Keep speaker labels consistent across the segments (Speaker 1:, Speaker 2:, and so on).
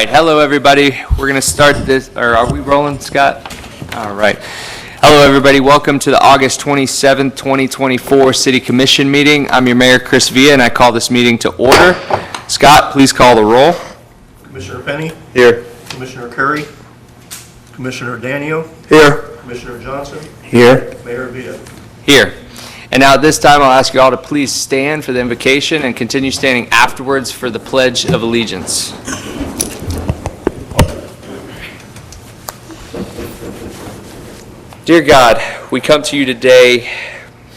Speaker 1: right, hello everybody. We're going to start this, or are we rolling, Scott? All right. Hello everybody, welcome to the August 27th, 2024 City Commission meeting. I'm your Mayor, Chris Villa, and I call this meeting to order. Scott, please call the roll.
Speaker 2: Commissioner Penny?
Speaker 1: Here.
Speaker 2: Commissioner Curry? Commissioner Danio?
Speaker 1: Here.
Speaker 2: Commissioner Johnson?
Speaker 1: Here.
Speaker 2: Mayor Villa?
Speaker 1: Here. And now at this time, I'll ask you all to please stand for the invocation and continue standing afterwards for the Pledge of Allegiance. Dear God, we come to you today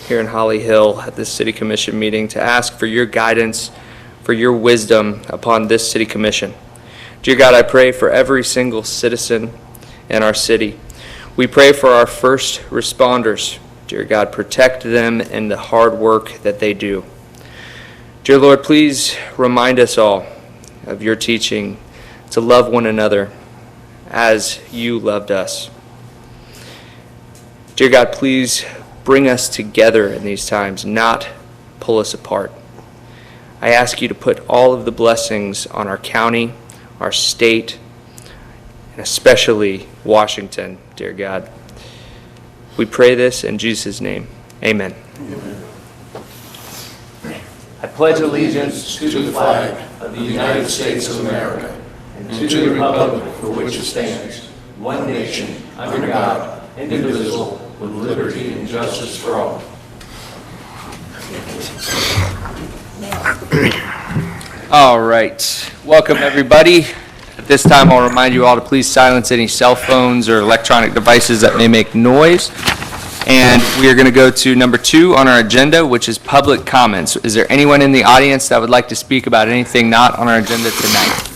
Speaker 1: here in Holly Hill at this City Commission meeting to ask for your guidance, for your wisdom upon this City Commission. Dear God, I pray for every single citizen in our city. We pray for our first responders. Dear God, protect them in the hard work that they do. Dear Lord, please remind us all of your teaching to love one another as you loved us. Dear God, please bring us together in these times, not pull us apart. I ask you to put all of the blessings on our county, our state, and especially Washington, dear God. We pray this in Jesus' name. Amen.
Speaker 3: Amen.
Speaker 1: I pledge allegiance
Speaker 3: To the flag of the United States of America and to the republic for which it stands, one nation, under God, indivisible, with liberty and justice for all.
Speaker 1: All right. Welcome, everybody. At this time, I'll remind you all to please silence any cell phones or electronic devices that may make noise. And we are going to go to number 2 on our agenda, which is public comments. Is there anyone in the audience that would like to speak about anything not on our agenda tonight?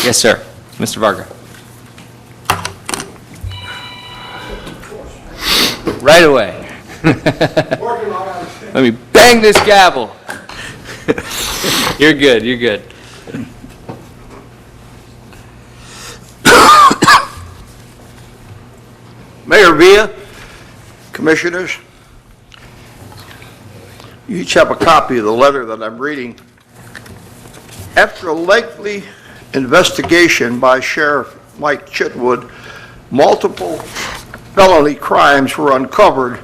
Speaker 1: Yes, sir. Mr. Varga. Right away. Let me bang this gavel. You're good, you're good.
Speaker 4: Mayor Villa, Commissioners, you each have a copy of the letter that I'm reading. After a lengthy investigation by Sheriff Mike Chitwood, multiple felony crimes were uncovered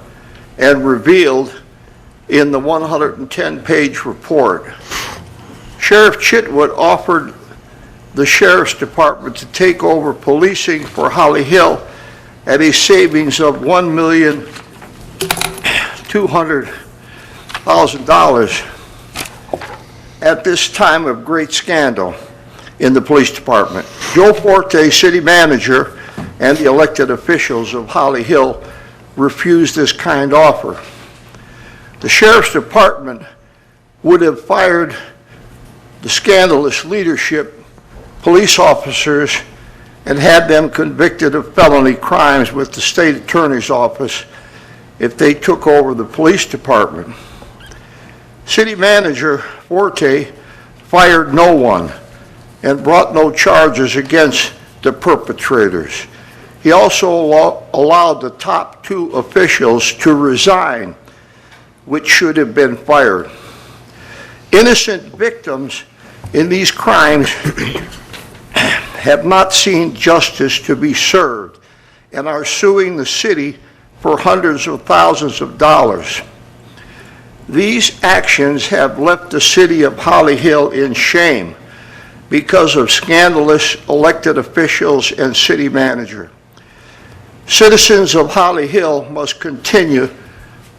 Speaker 4: and revealed in the 110-page report. Sheriff Chitwood offered the Sheriff's Department to take over policing for Holly Hill at a savings of $1,200,000 at this time of great scandal in the police department. Joe Forte, city manager, and the elected officials of Holly Hill refused this kind offer. The Sheriff's Department would have fired the scandalous leadership, police officers, and had them convicted of felony crimes with the state attorney's office if they took over the police department. City manager Forte fired no one and brought no charges against the perpetrators. He also allowed the top 2 officials to resign, which should have been fired. Innocent victims in these crimes have not seen justice to be served and are suing the city for hundreds of thousands of dollars. These actions have left the city of Holly Hill in shame because of scandalous elected officials and city manager. Citizens of Holly Hill must continue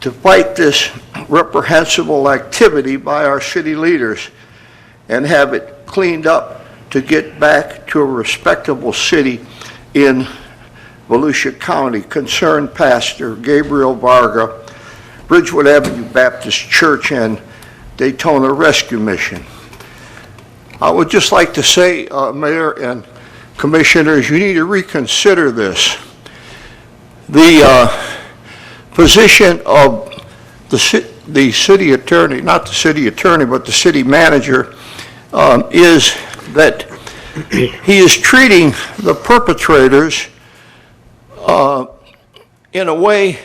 Speaker 4: to fight this reprehensible activity by our city leaders and have it cleaned up to get back to a respectable city in Volusia County. Concerned Pastor Gabriel Varga, Bridgewood Avenue Baptist Church and Daytona Rescue Mission. I would just like to say, Mayor and Commissioners, you need to reconsider this. The position of the city attorney, not the city attorney, but the city manager, is that he is treating the perpetrators in a way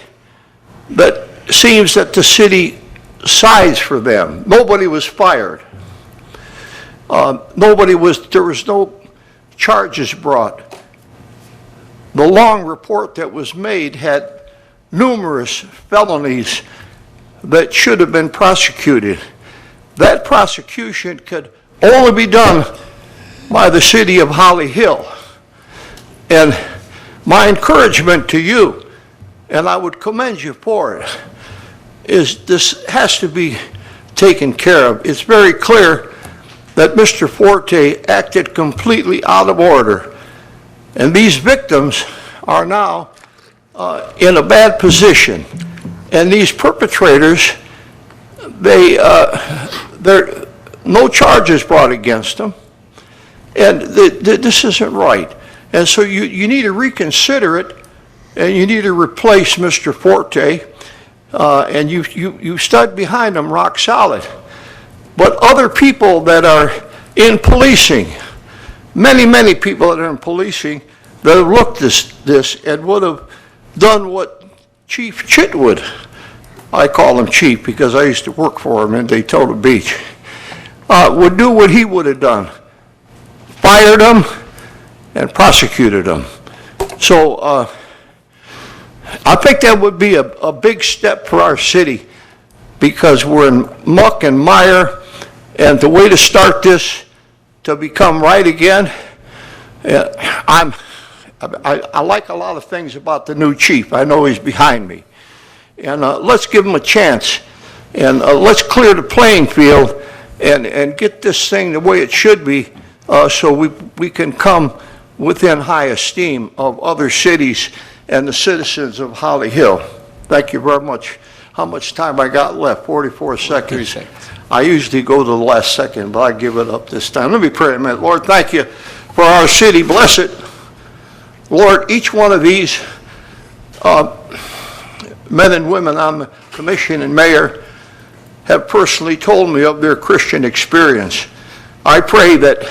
Speaker 4: that seems that the city sides for them. Nobody was fired. There was no charges brought. The long report that was made had numerous felonies that should have been prosecuted. That prosecution could only be done by the city of Holly Hill. And my encouragement to you, and I would commend you for it, is this has to be taken care of. It's very clear that Mr. Forte acted completely out of order, and these victims are now in a bad position. And these perpetrators, there no charges brought against them, and this isn't right. And so you need to reconsider it, and you need to replace Mr. Forte, and you stood behind him rock solid. But other people that are in policing, many people that are in policing that have looked this and would have done what Chief Chitwood, I call him Chief because I used to work for him in Daytona Beach, would do what he would have done. Fired him and prosecuted him. So I think that would be a big step for our city, because we're in muck and mire, and the way to start this to become right again, I like a lot of things about the new chief. I know he's behind me. And let's give him a chance, and let's clear the playing field and get this thing the way it should be, so we can come within high esteem of other cities and the citizens of Holly Hill. Thank you very much. How much time I got left? 44 seconds.
Speaker 1: 3 seconds.
Speaker 4: I usually go to the last second, but I give it up this time. Let me pray a minute. Lord, thank you for our city. Bless it. Lord, each one of these men and women on the commission and mayor have personally told me of their Christian experience. I pray that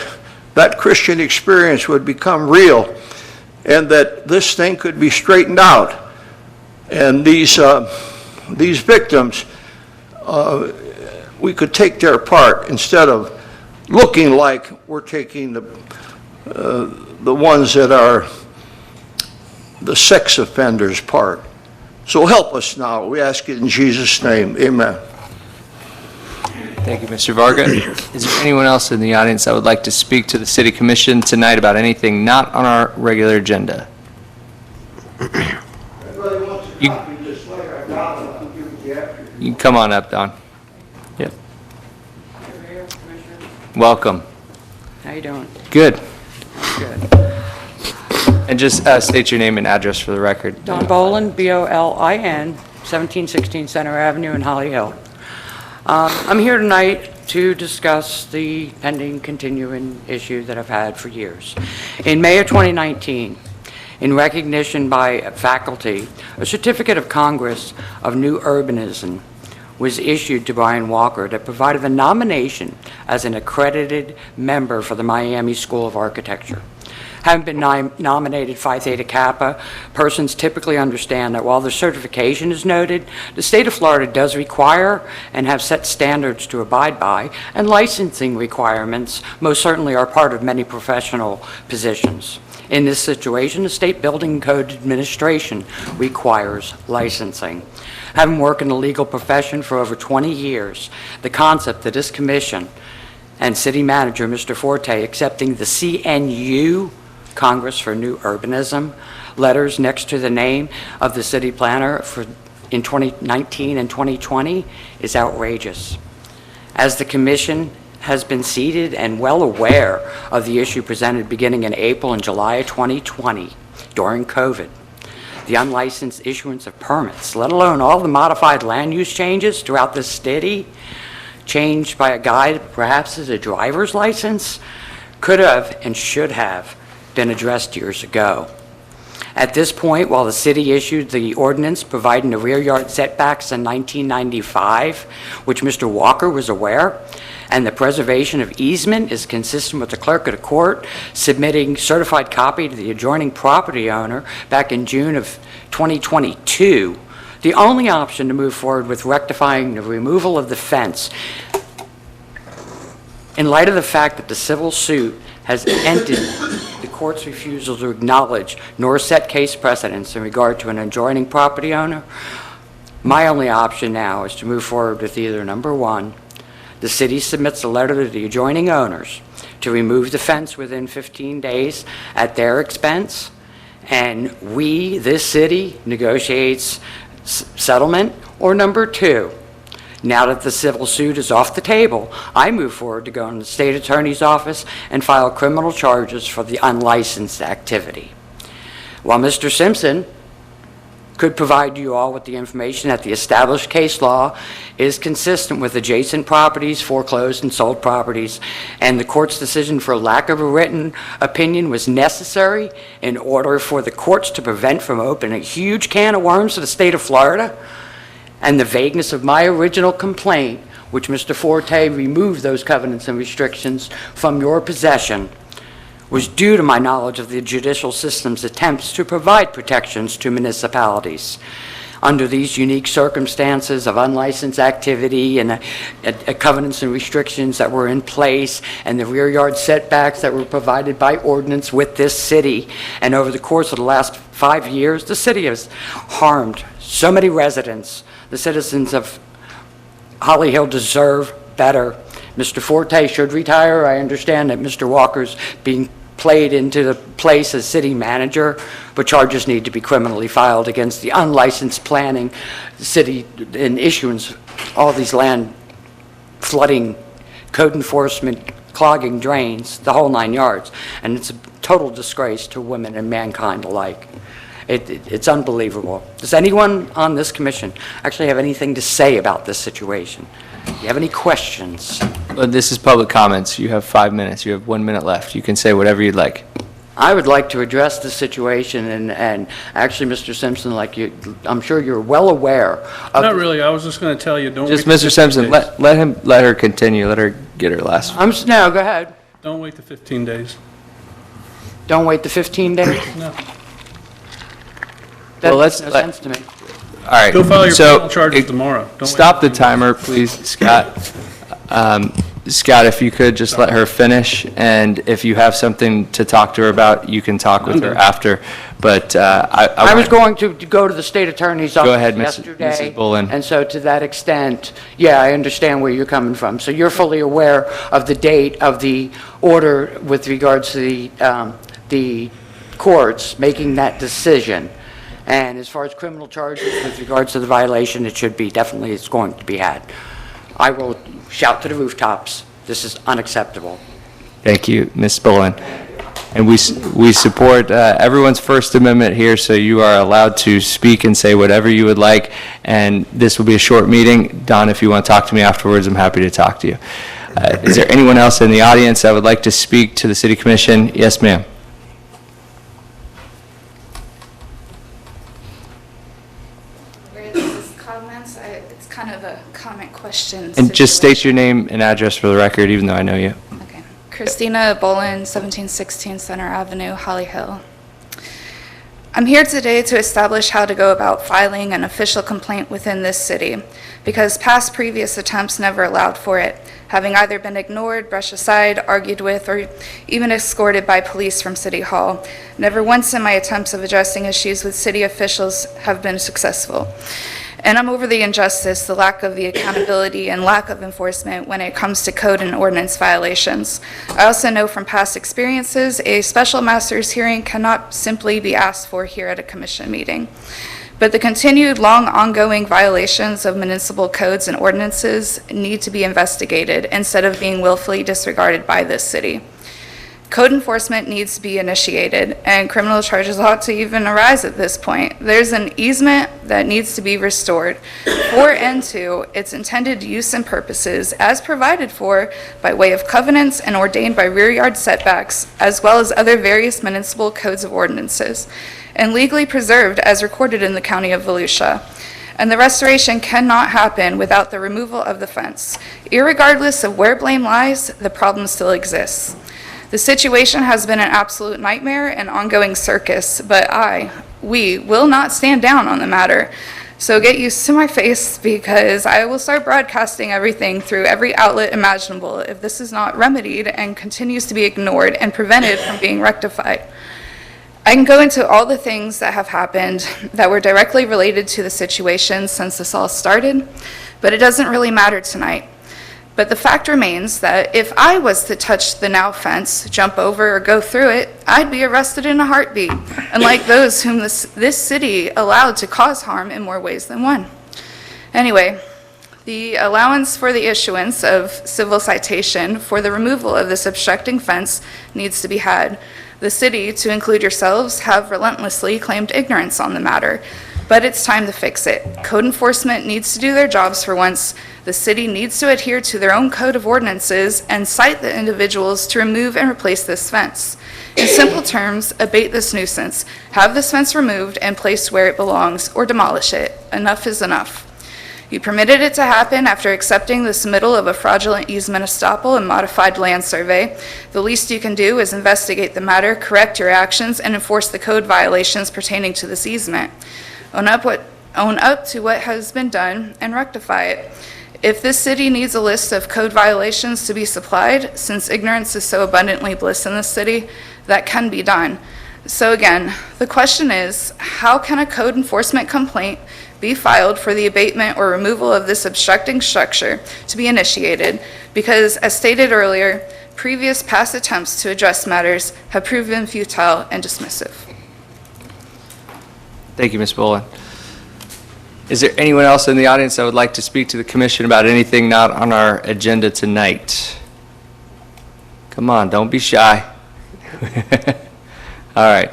Speaker 4: that Christian experience would become real, and that this thing could be straightened out. And these victims, we could take their part instead of looking like we're taking the ones that are the sex offenders' part. So help us now. We ask it in Jesus' name. Amen.
Speaker 1: Thank you, Mr. Varga. Is there anyone else in the audience that would like to speak to the City Commission tonight about anything not on our regular agenda? You can come on up, Don. Yep. Welcome.
Speaker 5: How you doing?
Speaker 1: Good.
Speaker 5: Good.
Speaker 1: And just state your name and address for the record.
Speaker 5: Don Bolin, B-O-L-I-N, 1716 Center Avenue in Holly Hill. I'm here tonight to discuss the pending continuing issue that I've had for years. In May of 2019, in recognition by faculty, a certificate of Congress of New Urbanism was issued to Brian Walker that provided the nomination as an accredited member for the Miami School of Architecture. Having been nominated Phi Theta Kappa, persons typically understand that while the certification is noted, the state of Florida does require and have set standards to abide by, and licensing requirements most certainly are part of many professional positions. In this situation, the State Building Code Administration requires licensing. Having worked in the legal profession for over 20 years, the concept that this commission and city manager, Mr. Forte, accepting the CNU, Congress for New Urbanism, letters next to the name of the city planner in 2019 and 2020 is outrageous. As the commission has been seated and well aware of the issue presented beginning in April and July of 2020 during COVID, the unlicensed issuance of permits, let alone all the modified land use changes throughout the city, changed by a guy that perhaps is a driver's license, could have and should have been addressed years ago. At this point, while the city issued the ordinance providing the rear yard setbacks in 1995, which Mr. Walker was aware, and the preservation of easement is consistent with the clerk of the court submitting certified copy to the adjoining property owner back in June of 2022, the only option to move forward with rectifying the removal of the fence, in light of the fact that the civil suit has ended the court's refusal to acknowledge nor set case precedents in regard to an adjoining property owner, my only option now is to move forward with either number one, the city submits a letter to the adjoining owners to remove the fence within 15 days at their expense, and we, this city, negotiates settlement, or number two, now that the civil suit is off the table, I move forward to go in the state attorney's office and file criminal charges for the unlicensed activity. While Mr. Simpson could provide you all with the information that the established case law is consistent with adjacent properties, foreclosed and sold properties, and the court's decision for lack of a written opinion was necessary in order for the courts to prevent from opening a huge can of worms to the state of Florida, and the vagueness of my original complaint, which Mr. Forte removed those covenants and restrictions from your possession, was due to my knowledge of the judicial system's attempts to provide protections to municipalities. Under these unique circumstances of unlicensed activity and covenants and restrictions that were in place and the rear yard setbacks that were provided by ordinance with this city, and over the course of the last 5 years, the city has harmed so many residents. The citizens of Holly Hill deserve better. Mr. Forte should retire. I understand that Mr. Walker's being played into the place as city manager, but charges need to be criminally filed against the unlicensed planning, city and issuance, all these land flooding, code enforcement, clogging drains, the whole 9 yards. And it's a total disgrace to women and mankind alike. It's unbelievable. Does anyone on this commission actually have anything to say about this situation? Do you have any questions?
Speaker 1: This is public comments. You have 5 minutes. You have 1 minute left. You can say whatever you'd like.
Speaker 5: I would like to address the situation, and actually, Mr. Simpson, I'm sure you're well aware of...
Speaker 6: Not really, I was just going to tell you, don't wait...
Speaker 1: Just
Speaker 6: the
Speaker 1: Mr.
Speaker 6: 15
Speaker 1: Simpson,
Speaker 6: days.
Speaker 1: let her continue. Let her get her last.
Speaker 5: No, go ahead.
Speaker 6: Don't wait the 15 days.
Speaker 5: Don't wait the 15 days?
Speaker 6: No.
Speaker 5: That
Speaker 1: Well,
Speaker 5: makes no sense to me.
Speaker 1: All right.
Speaker 6: Go file your
Speaker 1: so,
Speaker 6: criminal charges tomorrow. Don't wait
Speaker 1: Stop the
Speaker 6: 15 days.
Speaker 1: timer, please, Scott. Scott, if you could just let her finish, and if you have something to talk to her about, you can talk with her after. But
Speaker 5: I was going to go to the state attorney's office
Speaker 1: ahead,
Speaker 5: yesterday.
Speaker 1: Mrs. Bullen.
Speaker 5: And so to that extent, yeah, I understand where you're coming from. So you're fully aware of the date of the order with regards to the courts making that decision. And as far as criminal charges with regards to the violation, it should be, definitely it's going to be had. I will shout to the rooftops, this is unacceptable.
Speaker 1: Thank you, Ms. Bullen. And we support everyone's First Amendment here, so you are allowed to speak and say whatever you would like. And this will be a short meeting. Don, if you want to talk to me afterwards, I'm happy to talk to you. Is there anyone else in the audience that would like to speak to the City Commission? Yes, ma'am.
Speaker 7: Comments, it's kind of a comment question.
Speaker 1: And just state your name and address for the record, even though I know you.
Speaker 7: Okay. Christina Bolin, 1716 Center Avenue, Holly Hill. I'm here today to establish how to go about filing an official complaint within this city, because past previous attempts never allowed for it, having either been ignored, brushed aside, argued with, or even escorted by police from City Hall. Never once in my attempts of addressing issues with city officials have been successful. And I'm over the injustice, the lack of the accountability, and lack of enforcement when it comes to code and ordinance violations. I also know from past experiences, a special master's hearing cannot simply be asked for here at a commission meeting. But the continued long ongoing violations of municipal codes and ordinances need to be investigated instead of being willfully disregarded by this city. Code enforcement needs to be initiated, and criminal charges ought to even arise at this point. There's an easement that needs to be restored for and to its intended use and purposes as provided for by way of covenants and ordained by rear yard setbacks, as well as other various municipal codes of ordinances, and legally preserved as recorded in the County of Volusia. And the restoration cannot happen without the removal of the fence. Irregardless of where blame lies, the problem still exists. The situation has been an absolute nightmare and ongoing circus, but we will not stand down on the matter. So get used to my face because I will start broadcasting everything through every outlet imaginable if this is not remedied and continues to be ignored and prevented from being rectified. I can go into all the things that have happened that were directly related to the situation since this all started, but it doesn't really matter tonight. But the fact remains that if I was to touch the now fence, jump over, or go through it, I'd be arrested in a heartbeat, unlike those whom this city allowed to cause harm in more ways than one. Anyway, the allowance for the issuance of civil citation for the removal of this obstructing fence needs to be had. The city, to include yourselves, have relentlessly claimed ignorance on the matter, but it's time to fix it. Code enforcement needs to do their jobs for once. The city needs to adhere to their own code of ordinances and cite the individuals to remove and replace this fence. In simple terms, abate this nuisance, have this fence removed and placed where it belongs, or demolish it. Enough is enough. You permitted it to happen after accepting the submittal of a fraudulent easement estoppel and modified land survey. The least you can do is investigate the matter, correct your actions, and enforce the code violations pertaining to this easement. Own up to what has been done and rectify it. If this city needs a list of code violations to be supplied, since ignorance is so abundantly bliss in this city, that can be done. So again, the question is, how can a code enforcement complaint be filed for the abatement or removal of this obstructing structure to be initiated? Because, as stated earlier, previous past attempts to address matters have proven futile and dismissive.
Speaker 1: Thank you, Ms. Bolin. Is there anyone else in the audience that would like to speak to the commission about anything not on our agenda tonight? Come on, don't be shy. All right.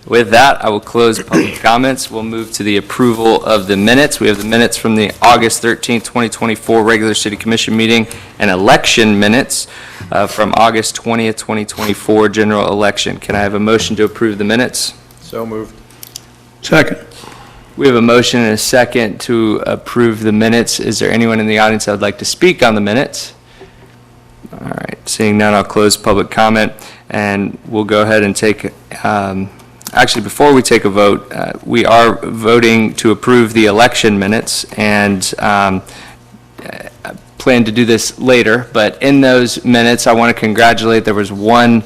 Speaker 1: With that, I will close public comments. We'll move to the approval of the minutes. We have the minutes from the August 13th, 2024 regular city commission meeting and election minutes from August 20th, 2024 general election. Can I have a motion to approve the minutes?
Speaker 3: So moved.
Speaker 6: Second.
Speaker 1: We have a motion and a second to approve the minutes. Is there anyone in the audience that would like to speak on the minutes? All right, seeing none, I'll close public comment, and we'll go ahead and take, actually, before we take a vote, we are voting to approve the election minutes, and plan to do this later, but in those minutes, I want to congratulate, there was one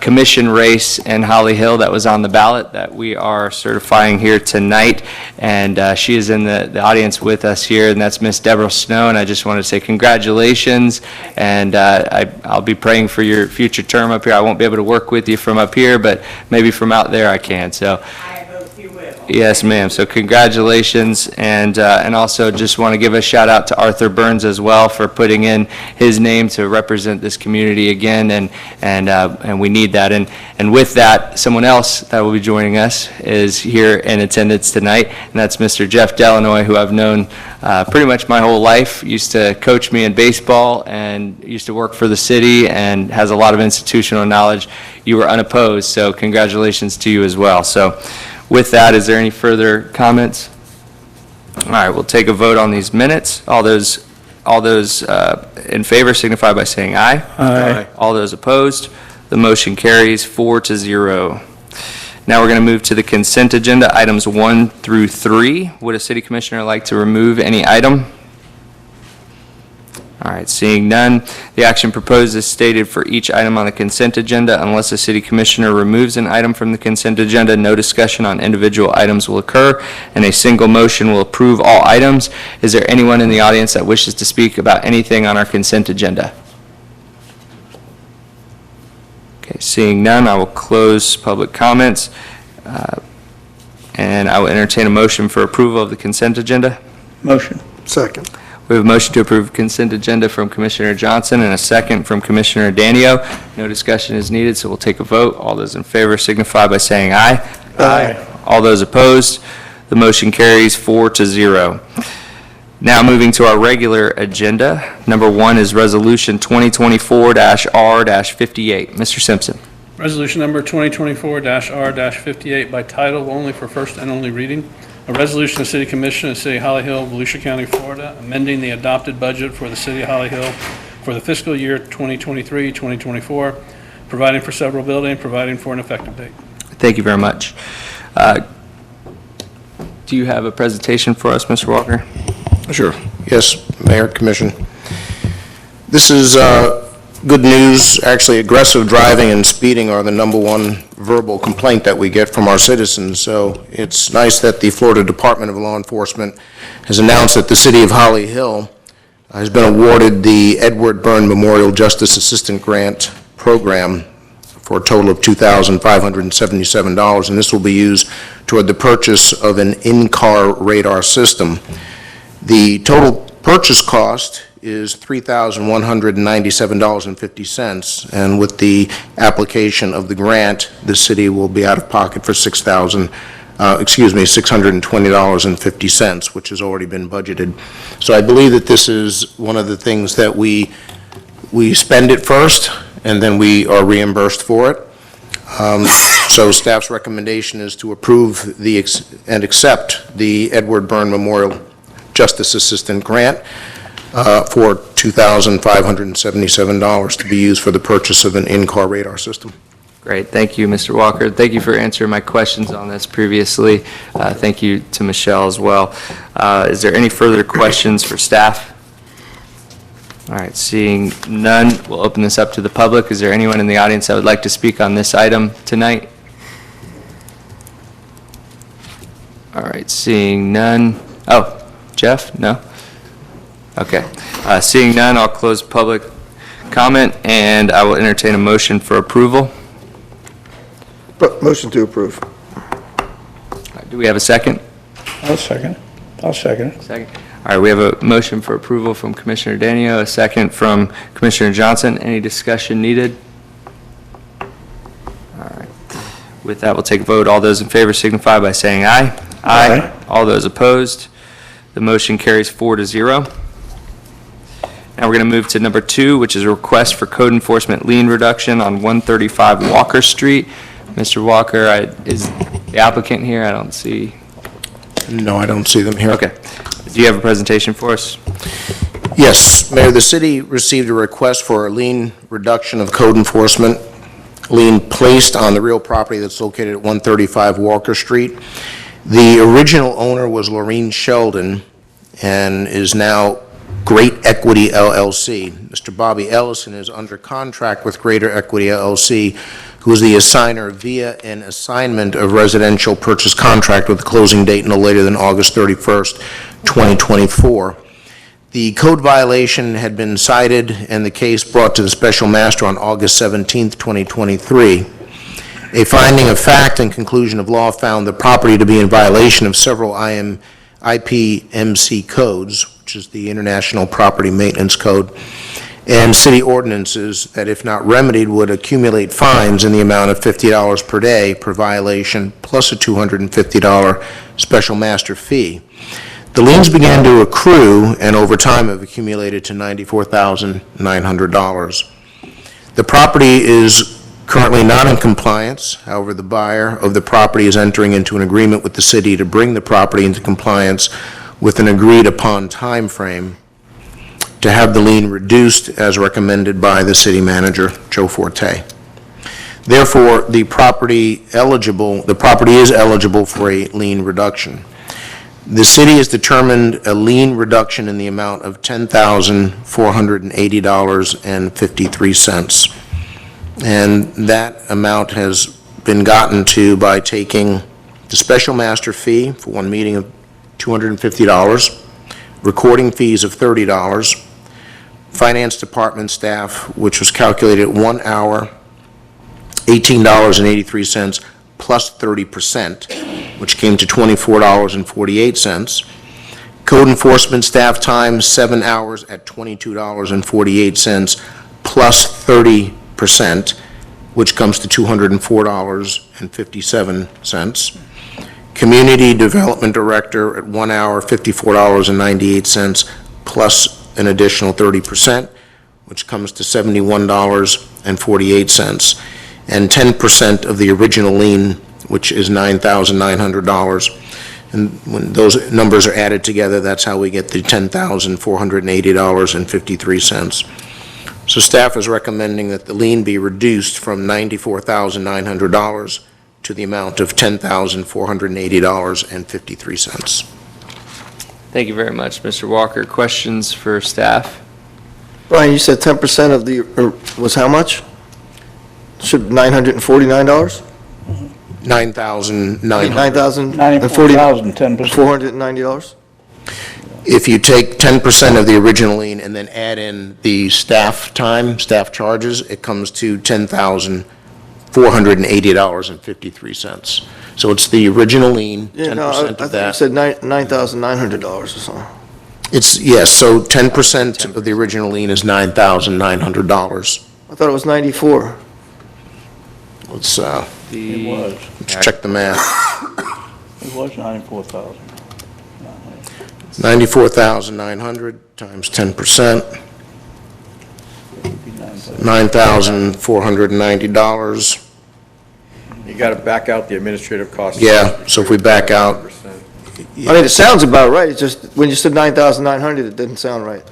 Speaker 1: commission race in Holly Hill that was on the ballot that we are certifying here tonight, and she is in the audience with us here, and that's Miss Deborah Snow, and I just want to say congratulations, and I'll be praying for your future term up here. I won't be able to work with you from up here, but maybe from out there I can, so. Yes, ma'am. So congratulations, and also just want to give a shout out to Arthur Burns as well for putting in his name to represent this community again, and we need that. And with that, someone else that will be joining us is here in attendance tonight, and that's Mr. Jeff Delanoy, who I've known pretty much my whole life. Used to coach me in baseball and used to work for the city and has a lot of institutional knowledge. You were unopposed, so congratulations to you as well. So. With that, is there any further comments? All right, we'll take a vote on these minutes. All those in favor signify by saying aye.
Speaker 6: Aye.
Speaker 1: All those opposed, the motion carries 4-0. Now we're going to move to the consent agenda, items 1 through 3. Would a city commissioner like to remove any item? All right, seeing none, the action proposed is stated for each item on the consent agenda. Unless a city commissioner removes an item from the consent agenda, no discussion on individual items will occur, and a single motion will approve all items. Is there anyone in the audience that wishes to speak about anything on our consent agenda? Okay, seeing none, I will close public comments, and I will entertain a motion for approval of the consent agenda.
Speaker 6: Motion.
Speaker 4: Second.
Speaker 1: We have a motion to approve consent agenda from Commissioner Johnson and a second from Commissioner Danio. No discussion is needed, so we'll take a vote. All those in favor signify by saying aye.
Speaker 4: Aye.
Speaker 1: All those opposed, the motion carries 4-0. Now moving to our regular agenda. Number 1 is Resolution 2024-R-58. Mr. Simpson.
Speaker 6: Resolution number 2024-R-58 by title only for first and only reading. A resolution of the City Commission of the City of Holly Hill, Volusia County, Florida, amending the adopted budget for the City of Holly Hill for the fiscal year 2023-2024, providing for severability and providing for an effective date.
Speaker 1: Thank you very much. do you have a presentation for us, Mr. Walker?
Speaker 8: Sure. Yes, Mayor, Commission. This is good news. Actually, aggressive driving and speeding are the #1 verbal complaint that we get from our citizens. So it's nice that the Florida Department of Law Enforcement has announced that the city of Holly Hill has been awarded the Edward Byrne Memorial Justice Assistant Grant Program for a total of $2,577, and this will be used toward the purchase of an in-car radar system. The total purchase cost is $3,197.50, and with the application of the grant, the city will be out of pocket for $620.50, which has already been budgeted. So I believe that this is one of the things that we spend it first, and then we are reimbursed for it. So staff's recommendation is to approve and accept the Edward Byrne Memorial Justice Assistant Grant for $2,577 to be used for the purchase of an in-car radar system.
Speaker 1: Great, thank you, Mr. Walker. Thank you for answering my questions on this previously. Thank you to Michelle as well. Is there any further questions for staff? All right, seeing none, we'll open this up to the public. Is there anyone in the audience that would like to speak on this item tonight? All right, seeing none. Oh, Jeff? No? Okay. Seeing none, I'll close public comment, and I will entertain a motion for approval.
Speaker 4: Motion to approve.
Speaker 1: Do we have a second?
Speaker 6: I'll second.
Speaker 1: Second. All right, we have a motion for approval from Commissioner Danio, a second from Commissioner Johnson. Any discussion needed? All right. With that, we'll take a vote. All those in favor signify by saying aye. Aye. All those opposed? The motion carries 4-0. Now we're going to move to number 2, which is a request for code enforcement lien reduction on 135 Walker Street. Mr. Walker, is the applicant here? I don't see.
Speaker 8: No, I don't see them here.
Speaker 1: Okay. Do you have a presentation for us?
Speaker 8: Yes, Mayor, the city received a request for a lien reduction of code enforcement lien placed on the real property that's located at 135 Walker Street. The original owner was Laureen Sheldon and is now Great Equity LLC. Mr. Bobby Ellison is under contract with Greater Equity LLC, who is the assigner via an assignment of residential purchase contract with a closing date no later than August 31st, 2024. The code violation had been cited and the case brought to the special master on August 17th, 2023. A finding of fact and conclusion of law found the property to be in violation of several IPMC codes, which is the International Property Maintenance Code, and city ordinances that, if not remedied, would accumulate fines in the amount of $50 per day per violation, plus a $250 special master fee. The liens began to accrue and over time have accumulated to $94,900. The property is currently not in compliance. However, the buyer of the property is entering into an agreement with the city to bring the property into compliance with an agreed-upon time frame to have the lien reduced as recommended by the city manager, Joe Forte. Therefore, the property is eligible for a lien reduction. The city has determined a lien reduction in the amount of $10,480.53. And that amount has been gotten to by taking the special master fee for one meeting of $250, recording fees of $30, finance department staff, which was calculated at 1 hour, $18.83 plus 30%, which came to $24.48. Code enforcement staff time, 7 hours at $22.48 plus 30%, which comes to $204.57. Community Development Director at 1 hour, $54.98 plus an additional 30%, which comes to $71.48, and 10% of the original lien, which is $9,900. And when those numbers are added together, that's how we get the $10,480.53. So staff is recommending that the lien be reduced from $94,900 to the amount of $10,480.53.
Speaker 1: Thank you very much, Mr. Walker. Questions for staff?
Speaker 9: Brian, you said 10% of the, was how much? Should $949?
Speaker 8: $9,900.
Speaker 9: $9,040,
Speaker 10: 10%.
Speaker 9: $490?
Speaker 8: If you take 10% of the original lien and then add in the staff time, staff charges, it comes to $10,480.53. So it's the original lien, 10%
Speaker 9: Yeah, no, I
Speaker 8: of
Speaker 9: think you
Speaker 8: that.
Speaker 9: said $9,900 or something.
Speaker 8: It's, yes, so 10% of the original lien is $9,900.
Speaker 9: I thought it was 94.
Speaker 8: Let's,
Speaker 10: It was.
Speaker 8: let's check the math.
Speaker 10: It was 94,000.
Speaker 8: 94,900 times 10%, $9,490.
Speaker 11: You got to back out the administrative costs.
Speaker 8: Yeah, so if we back out,
Speaker 9: I mean, it sounds about right, it's just, when you said 9,900, it didn't sound right.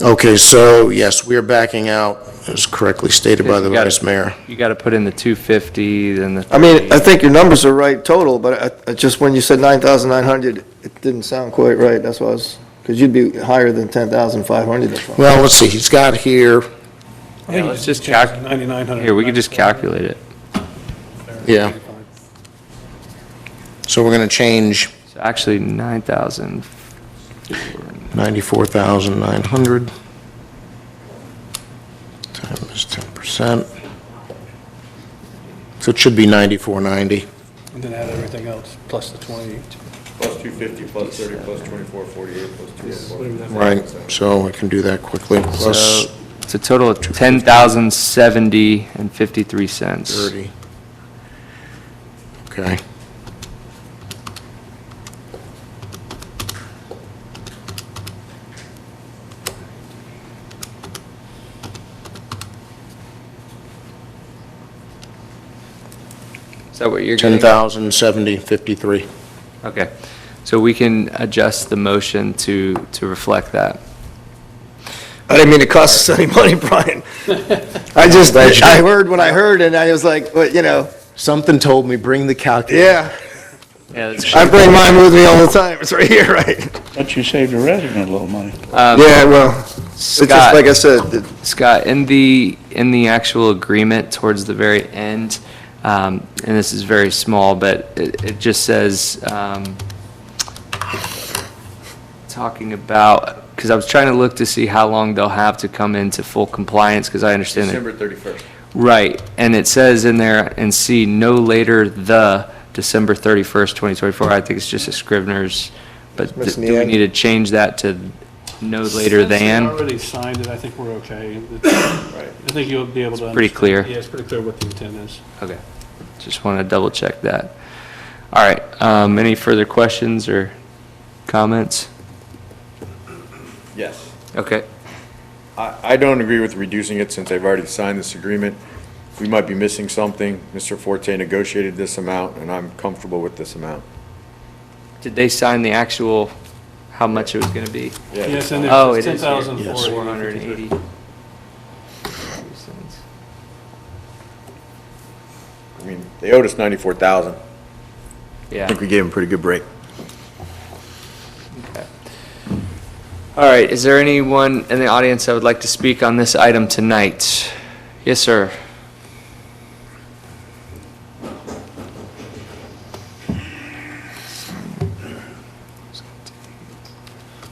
Speaker 8: okay, so yes, we are backing out, as correctly stated by the
Speaker 1: You gotta-
Speaker 8: Vice Mayor.
Speaker 1: You got to put in the 250, then the 30.
Speaker 9: I mean, I think your numbers are right total, but just when you said 9,900, it didn't sound quite right, that's why I was, because you'd be higher than 10,500. That's why.
Speaker 8: Well, let's see, he's got here,
Speaker 1: Yeah, let's just
Speaker 6: Change
Speaker 1: calc,
Speaker 6: 9,900.
Speaker 1: here, we could just calculate it.
Speaker 8: yeah. So we're going to change
Speaker 1: So actually, 9,000.
Speaker 8: 94,900 times 10%. So it should be 9490.
Speaker 6: And then add everything else, plus the 20.
Speaker 11: Plus 250, plus 30, plus 24, 48, plus 204.
Speaker 8: Right, so I can do that quickly, plus
Speaker 1: So it's a total of 10,070 and 53 cents.
Speaker 8: 30. Okay.
Speaker 1: Is that what you're getting?
Speaker 8: 10,070.53.
Speaker 1: Okay, so we can adjust the motion to reflect that.
Speaker 9: I didn't mean to cost us any money, Brian. I heard what I heard, and I was like, well, you know,
Speaker 8: Something told me, bring the calculator.
Speaker 9: yeah,
Speaker 1: Yeah, that's
Speaker 9: I bring mine with me all the time, it's right here, right?
Speaker 10: But you saved the resident a little money.
Speaker 9: Yeah, well, it's just
Speaker 1: Scott,
Speaker 9: like I said,
Speaker 1: Scott, in the actual agreement towards the very end, and this is very small, but it just says, talking about, because I was trying to look to see how long they'll have to come into full compliance, because I understand that.
Speaker 11: December 31st.
Speaker 1: Right, and it says in there, in C, no later the December 31st, 2024. I think it's just a Scrivener's, but
Speaker 9: Missing the
Speaker 1: do we
Speaker 9: end.
Speaker 1: need to change that to no later
Speaker 6: Since they
Speaker 1: than?
Speaker 6: already signed it, I think we're okay. I think you'll be able to.
Speaker 1: pretty
Speaker 6: understand.
Speaker 1: clear.
Speaker 6: Yeah, it's pretty clear what the intent is.
Speaker 1: Okay, just want to double check that. All right, any further questions or comments?
Speaker 11: Yes.
Speaker 1: Okay,
Speaker 11: I don't agree with reducing it since they've already signed this agreement. We might be missing something. Mr. Forte negotiated this amount, and I'm comfortable with this amount.
Speaker 1: did they sign the actual, how much it was going to be?
Speaker 6: Yes, and
Speaker 1: Oh,
Speaker 6: it's
Speaker 1: it is here.
Speaker 6: 10,480.
Speaker 1: 480.
Speaker 11: I mean, they owed us 94,000. I
Speaker 1: Yeah.
Speaker 11: think we gave them a pretty good break.
Speaker 1: Okay. All right, is there anyone in the audience that would like to speak on this item tonight? Yes, sir.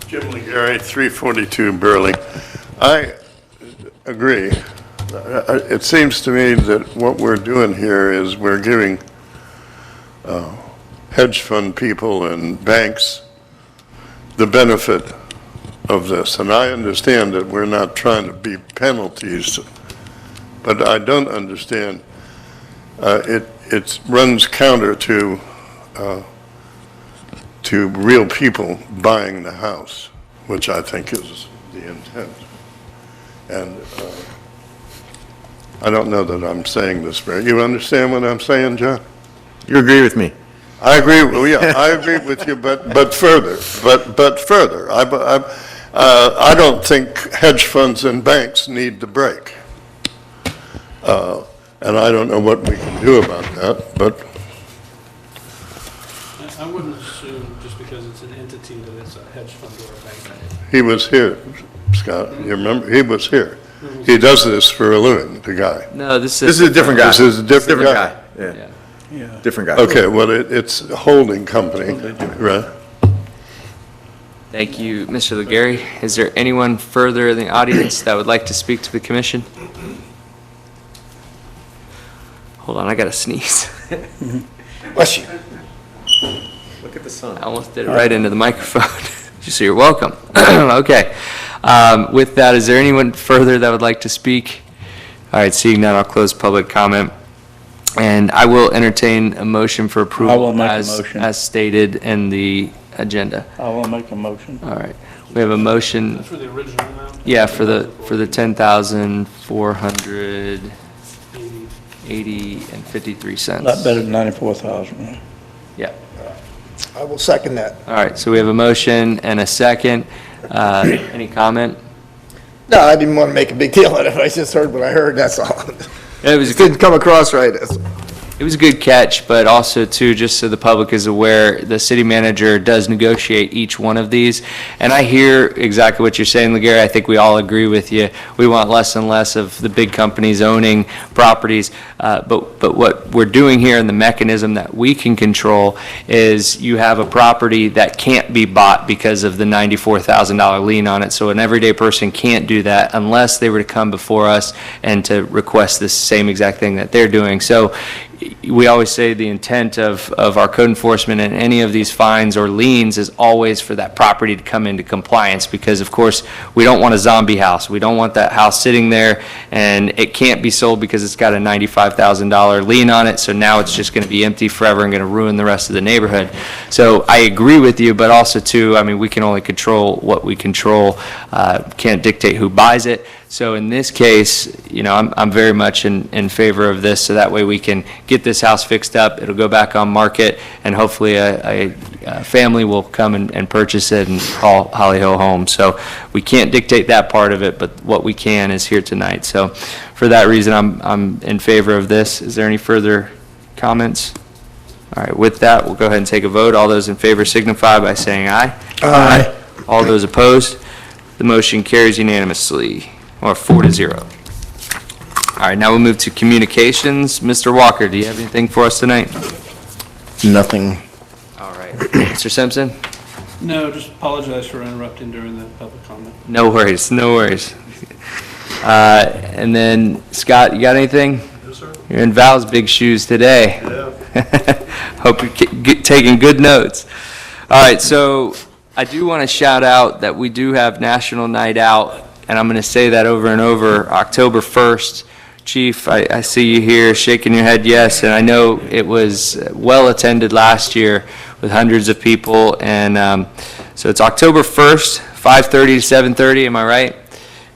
Speaker 12: Jim Legary, 342 Burley. I agree. It seems to me that what we're doing here is we're giving hedge fund people and banks the benefit of this. And I understand that we're not trying to be penalties, but I don't understand. It runs counter to real people buying the house, which I think is the intent. And I don't know that I'm saying this very, you understand what I'm saying, John?
Speaker 11: You agree with me?
Speaker 12: I agree, well, yeah, I agree with you, but further, but further. I don't think hedge funds and banks need the break. And I don't know what we can do about that, but
Speaker 6: I wouldn't assume just because it's an entity that it's a hedge fund or a bank.
Speaker 12: he was here, Scott. You remember? He was here. He does this for a living, the guy.
Speaker 1: No, this
Speaker 11: This
Speaker 1: is,
Speaker 11: is a different guy.
Speaker 12: This is a different guy.
Speaker 11: Yeah,
Speaker 6: Yeah.
Speaker 11: different guy.
Speaker 12: Okay, well, it's a holding company, right?
Speaker 1: thank you, Mr. Legary. Is there anyone further in the audience that would like to speak to the commission? Hold on, I gotta sneeze.
Speaker 9: Bless you.
Speaker 11: Look at the sun.
Speaker 1: I almost did it right into the microphone. So you're welcome. Okay. With that, is there anyone further that would like to speak? All right, seeing none, I'll close public comment. And I will entertain a motion for
Speaker 10: I will
Speaker 1: approval
Speaker 10: make a
Speaker 1: as
Speaker 10: motion.
Speaker 1: as stated in the agenda.
Speaker 10: I will make a motion.
Speaker 1: All right. We have a motion,
Speaker 6: That's for the original amount?
Speaker 1: yeah, for the 10,480 and 53 cents.
Speaker 10: Not better than 94,000.
Speaker 1: Yeah.
Speaker 9: I will second that.
Speaker 1: All right, so we have a motion and a second. Any comment?
Speaker 9: No, I didn't want to make a big deal out of it. I just heard what I heard, that's all.
Speaker 1: It was a
Speaker 9: It
Speaker 1: good
Speaker 9: didn't come across right.
Speaker 1: It was a good catch, but also too, just so the public is aware, the city manager does negotiate each one of these. And I hear exactly what you're saying, Legary. I think we all agree with you. We want less and less of the big companies owning properties. But what we're doing here and the mechanism that we can control is you have a property that can't be bought because of the $94,000 lien on it. So an everyday person can't do that unless they were to come before us and to request this same exact thing that they're doing. So we always say the intent of our code enforcement and any of these fines or liens is always for that property to come into compliance, because of course, we don't want a zombie house. We don't want that house sitting there and it can't be sold because it's got a $95,000 lien on it, so now it's just gonna be empty forever and gonna ruin the rest of the neighborhood. So I agree with you, but also too, I mean, we can only control what we control, can't dictate who buys it. So in this case, you know, I'm very much in favor of this, so that way we can get this house fixed up, it'll go back on market, and hopefully a family will come and purchase it and call Holly Hill home. So we can't dictate that part of it, but what we can is here tonight. So for that reason, I'm in favor of this. Is there any further comments? All right, with that, we'll go ahead and take a vote. All those in favor signify by saying aye.
Speaker 9: Aye.
Speaker 1: All those opposed? The motion carries unanimously, or 4-0. All right, now we'll move to communications. Mr. Walker, do you have anything for us tonight?
Speaker 8: Nothing.
Speaker 1: All right. Mr. Simpson?
Speaker 6: No, just apologize for interrupting during the public comment.
Speaker 1: No worries, no worries. And then, Scott, you got anything?
Speaker 2: Yes, sir.
Speaker 1: You're in Val's big shoes today.
Speaker 2: Yeah.
Speaker 1: Hope you're taking good notes. All right, so I do want to shout out that we do have National Night Out, and I'm going to say that over and over, October 1st. Chief, I see you here shaking your head yes, and I know it was well attended last year with hundreds of people, and so it's October 1st, 5:30 to 7:30, am I right?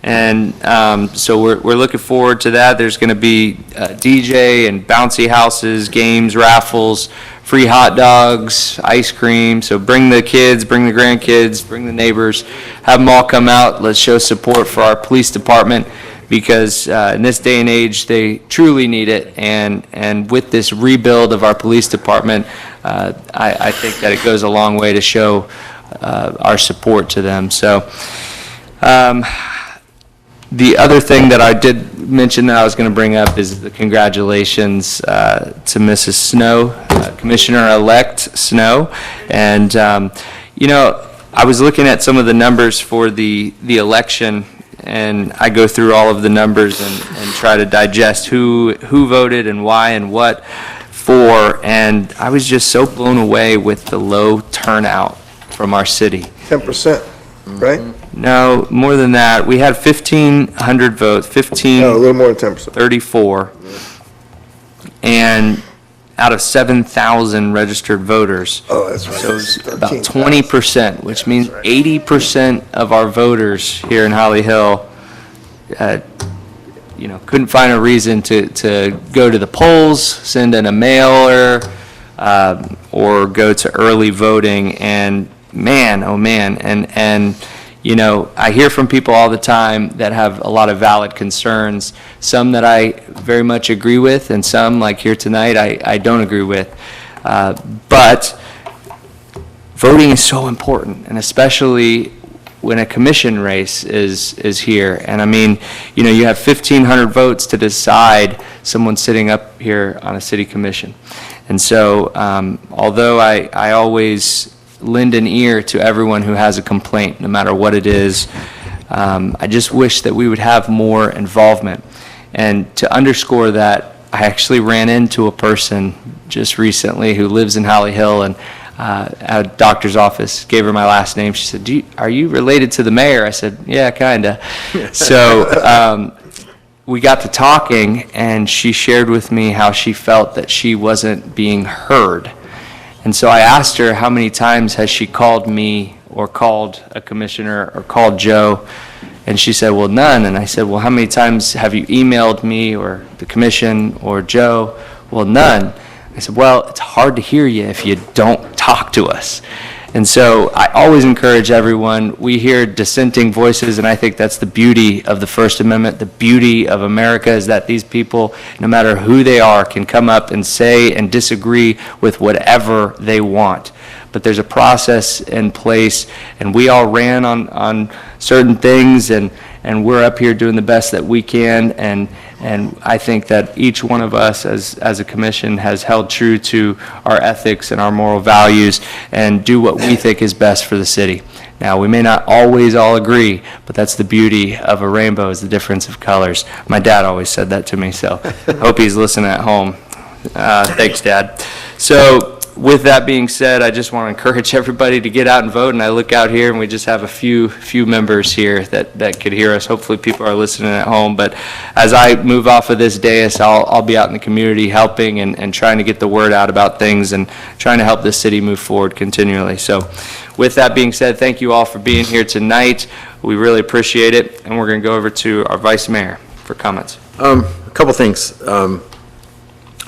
Speaker 1: And so we're looking forward to that. There's going to be DJ and bouncy houses, games, raffles, free hot dogs, ice cream. So bring the kids, bring the grandkids, bring the neighbors, have them all come out. Let's show support for our police department, because in this day and age, they truly need it. And with this rebuild of our police department, I think that it goes a long way to show our support to them. So the other thing that I did mention that I was going to bring up is the congratulations to Mrs. Snow, Commissioner-elect Snow. And, you know, I was looking at some of the numbers for the election, and I go through all of the numbers and try to digest who voted and why and what for, and I was just so blown away with the low turnout from our city.
Speaker 9: 10%, right?
Speaker 1: No, more than that. We had 1,500 votes,
Speaker 9: No, a little more than 10%.
Speaker 1: 34, and out of 7,000 registered voters.
Speaker 9: Oh, that's right.
Speaker 1: So it's about 20%, which means 80% of our voters here in Holly Hill, you know, couldn't find a reason to go to the polls, send in a mailer, or go to early voting. And man, oh man, and you know, I hear from people all the time that have a lot of valid concerns, some that I very much agree with, and some, like here tonight, I don't agree with. But voting is so important, and especially when a commission race is here. And I mean, you know, you have 1,500 votes to decide someone sitting up here on a city commission. And so, although I always lend an ear to everyone who has a complaint, no matter what it is, I just wish that we would have more involvement. And to underscore that, I actually ran into a person just recently who lives in Holly Hill, and at a doctor's office, gave her my last name. She said, are you related to the mayor? I said, yeah, kinda. So we got to talking, and she shared with me how she felt that she wasn't being heard. And so I asked her how many times has she called me or called a commissioner or called Joe, and she said, well, none. And I said, well, how many times have you emailed me or the commission or Joe? Well, none. I said, well, it's hard to hear you if you don't talk to us. And so I always encourage everyone, we hear dissenting voices, and I think that's the beauty of the First Amendment. The beauty of America is that these people, no matter who they are, can come up and say and disagree with whatever they want. But there's a process in place, and we all ran on certain things, and we're up here doing the best that we can, and I think that each one of us as a commission has held true to our ethics and our moral values and do what we think is best for the city. Now, we may not always all agree, but that's the beauty of a rainbow, is the difference of colors. My dad always said that to me, so I hope he's listening at home. Thanks, Dad. So, with that being said, I just want to encourage everybody to get out and vote, and I look out here and we just have a few members here that could hear us. Hopefully people are listening at home, but as I move off of this dais, I'll be out in the community helping and trying to get the word out about things and trying to help this city move forward continually. So with that being said, thank you all for being here tonight. We really appreciate it, and we're going to go over to our Vice Mayor for comments.
Speaker 11: A couple things. I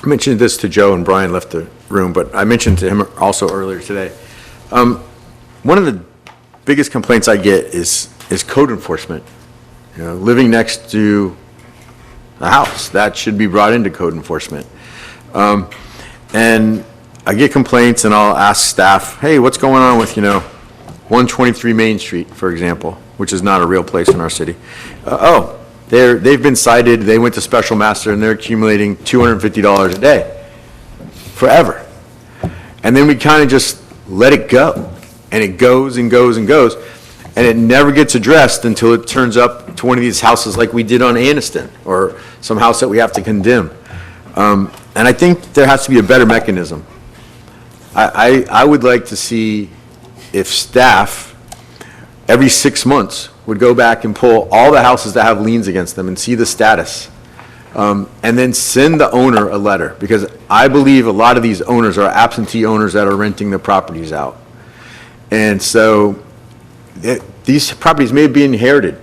Speaker 11: mentioned this to Joe, and Brian left the room, but I mentioned to him also earlier today. One of the biggest complaints I get is code enforcement. You know, living next to a house, that should be brought into code enforcement. And I get complaints, and I'll ask staff, hey, what's going on with, 123 Main Street, for example, which is not a real place in our city. They've been cited, they went to special master, and they're accumulating $250 a day, forever. And then we kind of just let it go, and it goes and goes and goes, and it never gets addressed until it turns up to one of these houses like we did on Aniston, or some house that we have to condemn. And I think there has to be a better mechanism. I would like to see if staff, every 6 months, would go back and pull all the houses that have liens against them and see the status. And then send the owner a letter, because I believe a lot of these owners are absentee owners that are renting the properties out. And so these properties may be inherited.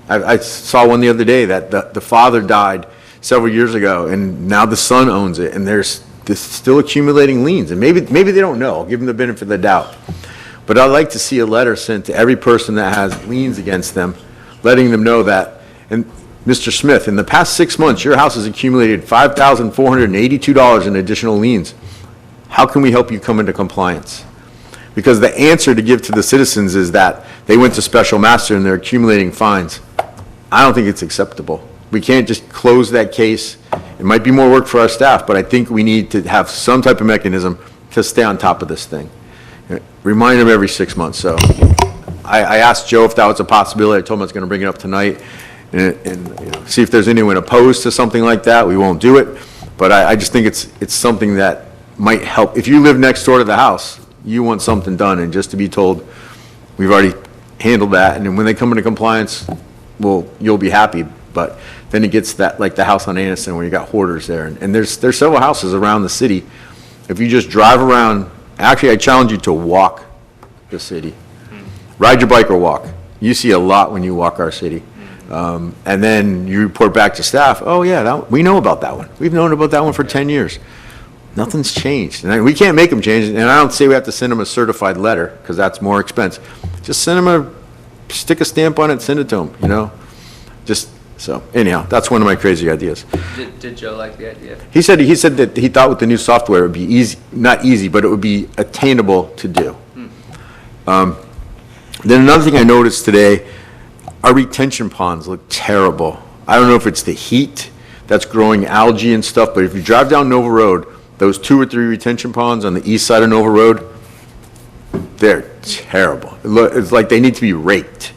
Speaker 11: I saw one the other day that the father died several years ago, and now the son owns it, and there's still accumulating liens. And maybe they don't know. I'll give them the benefit of the doubt. But I'd like to see a letter sent to every person that has liens against them, letting them know that, and Mr. Smith, in the past 6 months, your house has accumulated $5,482 in additional liens. How can we help you come into compliance? Because the answer to give to the citizens is that they went to special master and they're accumulating fines. I don't think it's acceptable. We can't just close that case. It might be more work for our staff, but I think we need to have some type of mechanism to stay on top of this thing. Remind them every 6 months. So I asked Joe if that was a possibility. I told him I was going to bring it up tonight and see if there's anyone opposed to something like that. We won't do it, but I just think it's something that might help. If you live next door to the house, you want something done, and just to be told, we've already handled that, and then when they come into compliance, well, you'll be happy. But then it gets that, like the house on Aniston where you got hoarders there, and there's several houses around the city. If you just drive around, actually, I challenge you to walk the city. Ride your bike or walk. You see a lot when you walk our city. And then you report back to staff, oh yeah, we know about that one. We've known about that one for 10 years. Nothing's changed. And we can't make them change, and I don't say we have to send them a certified letter, because that's more expensive. Just send them stick a stamp on it, send it to them, you know? Just, so, anyhow, that's one of my crazy ideas.
Speaker 1: Did Joe like the idea?
Speaker 11: He said that he thought with the new software, it would be easy, not easy, but it would be attainable to do. Then another thing I noticed today, our retention ponds look terrible. I don't know if it's the heat that's growing algae and stuff, but if you drive down Nova Road, those 2 or 3 retention ponds on the east side of Nova Road, they're terrible. It's like they need to be raked.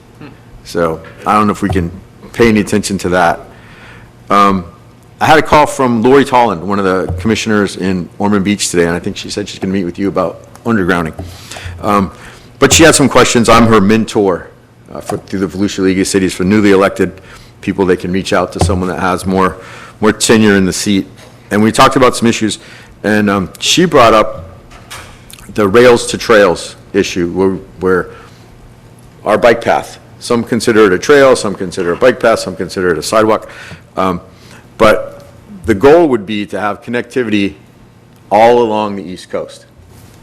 Speaker 11: So I don't know if we can pay any attention to that. I had a call from Lori Tolland, one of the commissioners in Ormond Beach today, and I think she said she's going to meet with you about undergrounding. But she had some questions. I'm her mentor through the Volusia League of Cities for newly elected people. They can reach out to someone that has more tenure in the seat. And we talked about some issues, and she brought up the rails to trails issue where our bike path, some consider it a trail, some consider it a bike path, some consider it a sidewalk. But the goal would be to have connectivity all along the East Coast.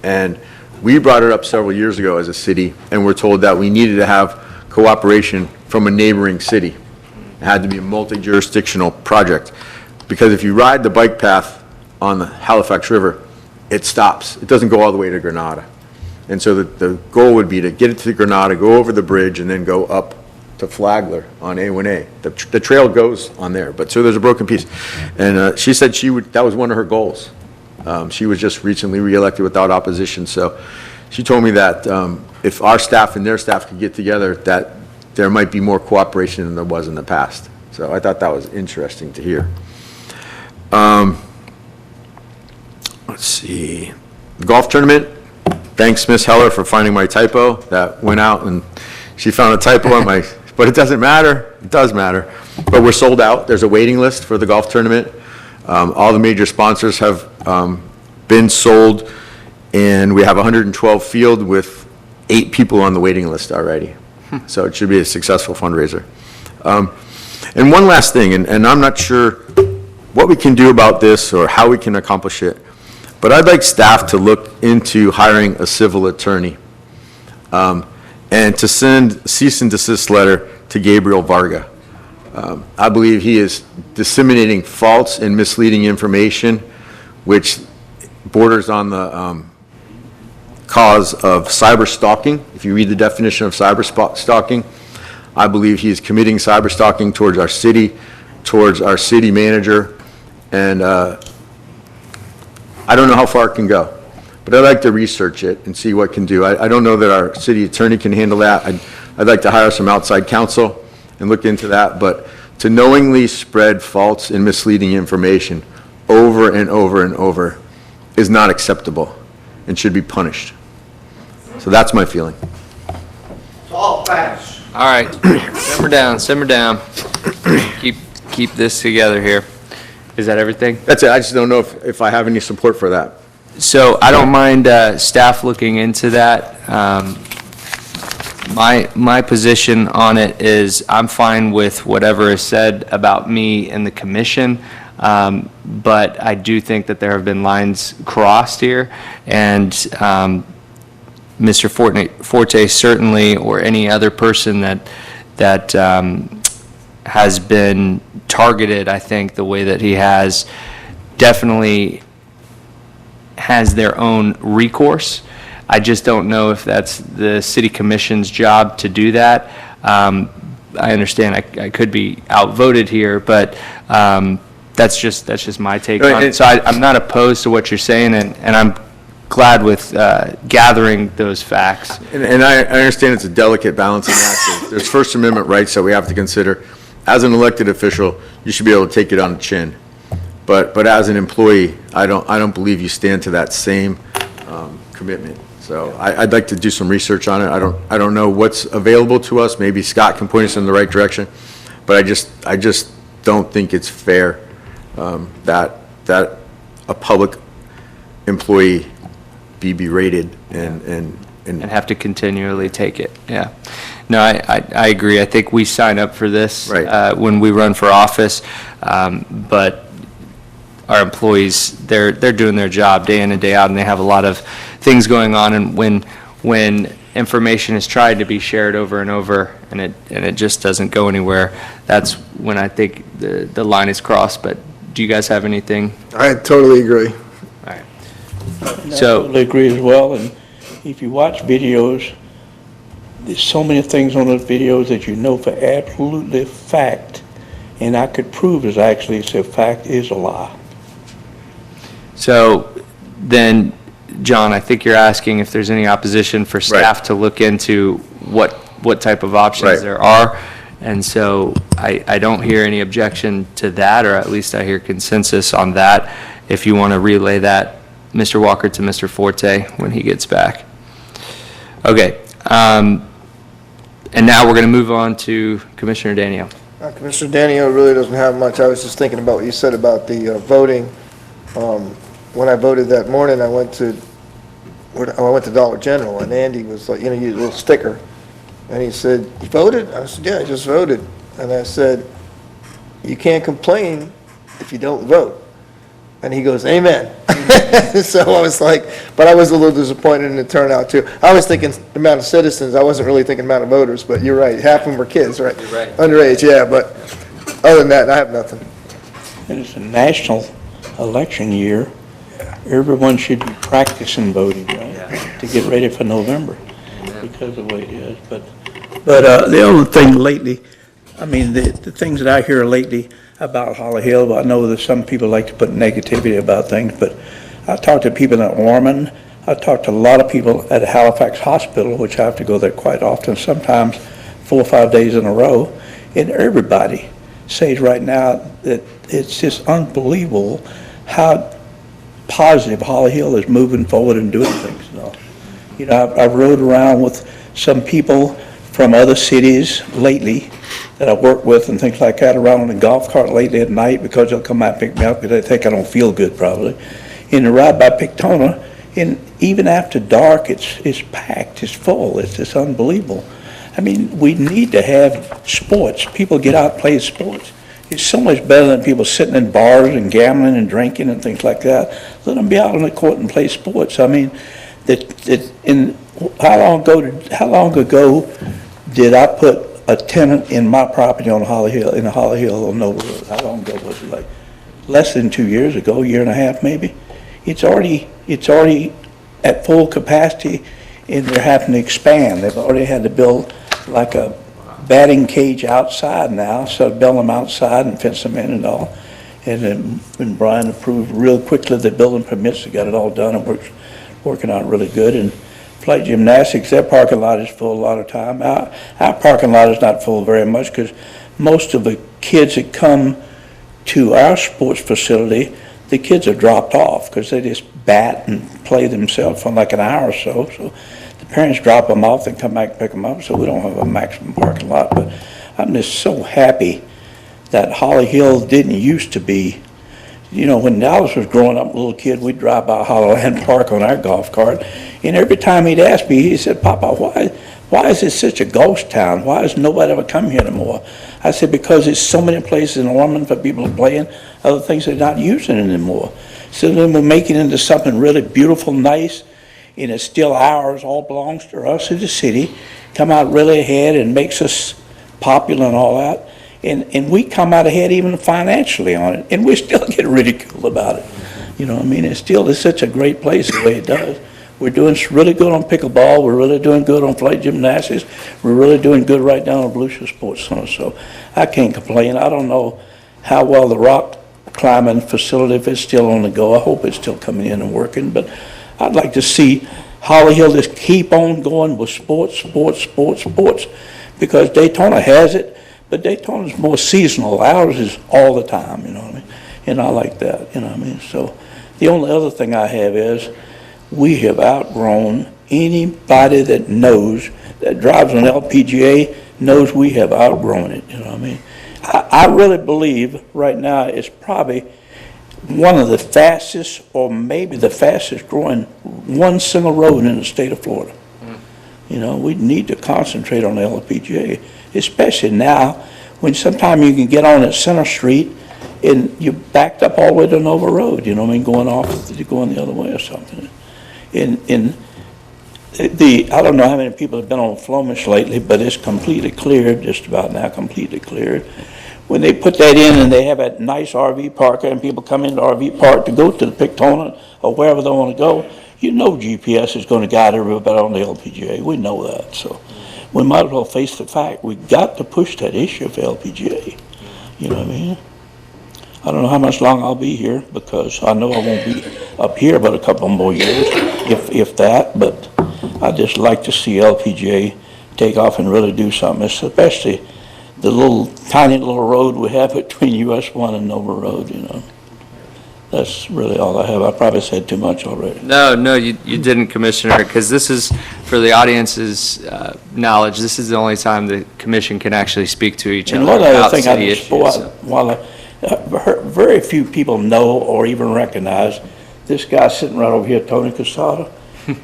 Speaker 11: And we brought it up several years ago as a city, and we're told that we needed to have cooperation from a neighboring city. It had to be a multi-jurisdictional project. Because if you ride the bike path on the Halifax River, it stops. It doesn't go all the way to Granada. And so the goal would be to get it to Granada, go over the bridge, and then go up to Flagler on A1A. The trail goes on there, but so there's a broken piece. And she said that was one of her goals. She was just recently reelected without opposition, so she told me that if our staff and their staff could get together, that there might be more cooperation than there was in the past. So I thought that was interesting to hear. Let's see. The golf tournament, thanks Miss Heller for finding my typo. That went out and she found a typo on my, but it doesn't matter. It does matter. But we're sold out. There's a waiting list for the golf tournament. All the major sponsors have been sold, and we have 112 field with 8 people on the waiting list already. So it should be a successful fundraiser. And one last thing, and I'm not sure what we can do about this or how we can accomplish it, but I'd like staff to look into hiring a civil attorney and to send cease and desist letter to Gabriel Varga. I believe he is disseminating false and misleading information, which borders on the cause of cyber stalking. If you read the definition of cyber stalking, I believe he is committing cyber stalking towards our city manager, and I don't know how far it can go, but I'd like to research it and see what can do. I don't know that our city attorney can handle that. I'd like to hire some outside counsel and look into that, but to knowingly spread false and misleading information over and over and over is not acceptable and should be punished. So that's my feeling.
Speaker 4: It's all facts.
Speaker 1: All right, simmer down. Keep this together here. Is that everything?
Speaker 11: That's it. I just don't know if I have any support for that.
Speaker 1: So I don't mind staff looking into that. My position on it is I'm fine with whatever is said about me and the commission, but I do think that there have been lines crossed here, and Mr. Forte certainly, or any other person that has been targeted, I think, the way that he has, definitely has their own recourse. I just don't know if that's the city commission's job to do that. I understand I could be outvoted here, but that's just my take on it. So I'm not opposed to what you're saying, and I'm glad with gathering those facts.
Speaker 11: And I understand it's a delicate balancing act. There's First Amendment rights that we have to consider. As an elected official, you should be able to take it on the chin. But as an employee, I don't believe you stand to that same commitment. So I'd like to do some research on it. I don't know what's available to us. Maybe Scott can point us in the right direction. But I just don't think it's fair that a public employee be berated and
Speaker 1: have to continually take it. Yeah. No, I agree. I think we sign up for this when we run for office, but our employees, they're doing their job day in and day out, and they have a lot of things going on. And when information is tried to be shared over and over, and it just doesn't go anywhere, that's when I think the line is crossed. But do you guys have anything?
Speaker 9: I totally agree.
Speaker 10: I
Speaker 1: So-
Speaker 10: totally agree as well, and if you watch videos, there's so many things on those videos that you know for absolutely fact, and I could prove is actually, it's a fact, is a lie.
Speaker 1: So then, John, I think you're asking if there's any opposition for staff to look into what type of options
Speaker 11: Right.
Speaker 1: there are. And so I don't hear any objection to that, or at least I hear consensus on that. If you want to relay that, Mr. Walker, to Mr. Forte when he gets back. Okay. And now we're going to move on to Commissioner Daniel.
Speaker 9: Commissioner Danio really doesn't have much. I was just thinking about what you said about the voting. When I voted that morning, I went to Dollar General, and Andy was like, you know, you little sticker. And he said, "You voted?" I said, "Yeah, I just voted." And I said, "You can't complain if you don't vote." And he goes, "Amen." So I was like, but I was a little disappointed in the turnout too. I was thinking the amount of citizens, I wasn't really thinking amount of voters, but you're right, half of them were kids, right?
Speaker 1: You're right.
Speaker 9: Underage, yeah, but other than that, I have nothing.
Speaker 10: And it's a national election year. Everyone should be practicing voting, right? To get ready for November, because of the way it is. But the only thing lately, I mean, the things that I hear lately about Holly Hill, I know that some people like to put negativity about things, but I talk to people in Ormond, I talk to a lot of people at Halifax Hospital, which I have to go there quite often, sometimes 4 or 5 days in a row, and everybody says right now that it's just unbelievable how positive Holly Hill is moving forward and doing things. You know, I've rode around with some people from other cities lately that I work with and things like that, around on a golf cart lately at night, because they'll come out and pick me up because they think I don't feel good probably. And the ride by Pictona, and even after dark, it's packed, it's full, it's just unbelievable. I mean, we need to have sports. People get out and play sports. It's so much better than people sitting in bars and gambling and drinking and things like that. Let them be out on the court and play sports. I mean, how long ago did I put a tenant in my property on Holly Hill, in Holly Hill on Noble Road? How long ago was it? Like less than 2 years ago, a year and a half maybe. It's already at full capacity, and they're having to expand. They've already had to build like a batting cage outside now, so build them outside and fence them in and all. And then when Brian approved real quickly the building permits, they got it all done. It working out really good. And Flight Gymnastics, their parking lot is full a lot of time. Our parking lot is not full very much, because most of the kids that come to our sports facility, the kids are dropped off because they just bat and play themselves for like an hour or so. So the parents drop them off and come back and pick them up, so we don't have a maximum parking lot. But I'm just so happy that Holly Hill didn't used to be. You know, when Dallas was growing up, a little kid, we'd drive by Hollowland Park on our golf cart, and every time he'd ask me, he said, "Papa, why is it such a ghost town? Why does nobody ever come here anymore?" I said, "Because there's so many places in Ormond for people to play in, other things they're not using anymore. So then we're making it into something really beautiful, nice, and it's still ours, all belongs to us as a city, come out really ahead and makes us popular and all that. And we come out ahead even financially on it, and we still get ridiculed about it. You know what I mean? It's such a great place the way it does. We're doing really good on pickleball. We're really doing good on flight gymnastics. We're really doing good right down on Volusia Sports Center. So I can't complain. I don't know how well the rock climbing facility, if it's still on the go. I hope it's still coming in and working. But I'd like to see Holly Hill just keep on going with sports, because Daytona has it. But Daytona's more seasonal. Ours is all the time, you know what I mean? And I like that, you know what I mean? So the only other thing I have is we have outgrown, anybody that knows, that drives an LPGA knows we have outgrown it, you know what I mean? I really believe right now it's probably one of the fastest, or maybe the fastest growing one single road in the state of Florida. You know, we need to concentrate on the LPGA, especially now when sometimes you can get on at Center Street and you're backed up all the way to Nova Road, you know what I mean, going the other way or something. And I don't know how many people have been on Flomish lately, but it's completely cleared, just about now completely cleared. When they put that in and they have a nice RV park and people come into the RV park to go to the Pictona or wherever they want to go, you know GPS is going to guide everybody on the LPGA. We know that, so we might as well face the fact. We got to push that issue of LPGA. You know what I mean? I don't know how much longer I'll be here because I know I won't be up here but a couple more years, if that, but I'd just like to see LPGA take off and really do something, especially the little, tiny little road we have between US 1 and Nova Road, you know. That's really all I have. I probably said too much already.
Speaker 1: No, you didn't, Commissioner, because this is, for the audience's knowledge, this is the only time the commission can actually speak to each
Speaker 10: And
Speaker 1: other
Speaker 10: one other
Speaker 1: about
Speaker 10: thing
Speaker 1: city issues.
Speaker 10: very few people know or even recognize this guy sitting right over here, Tony Casada.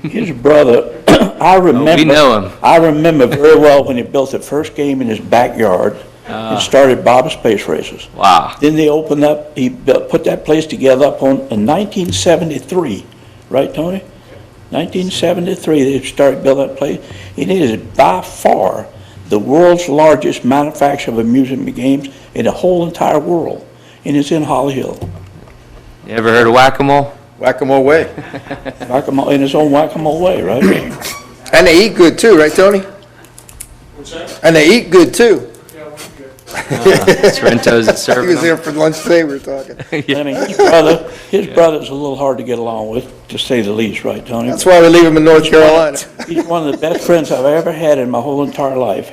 Speaker 10: His brother, I remember.
Speaker 1: We know him.
Speaker 10: I remember very well when he built the first game in his backyard and started Bob Space Racers.
Speaker 1: Wow.
Speaker 10: Then they opened up, put that place together in 1973, right, Tony? 1973, they started building that place. And it is by far the world's largest manufacturer of amusement games in the whole entire world, and it's in Holly Hill.
Speaker 1: You ever heard of Whack-A-Mole?
Speaker 11: Whack-A-mole way.
Speaker 10: Whack-a-mole, in its own whack-a-mole way, right?
Speaker 9: And they eat good too, right, Tony?
Speaker 2: What's that?
Speaker 9: And they eat good too.
Speaker 1: Sorrento's at
Speaker 9: He
Speaker 1: serving
Speaker 9: was
Speaker 1: them.
Speaker 9: here for lunch today, we were talking.
Speaker 10: I mean, his brother's a little hard to get along with, to say the least, right, Tony?
Speaker 9: That's why we leave him in North Carolina.
Speaker 10: He's one of the best friends I've ever had in my whole entire life.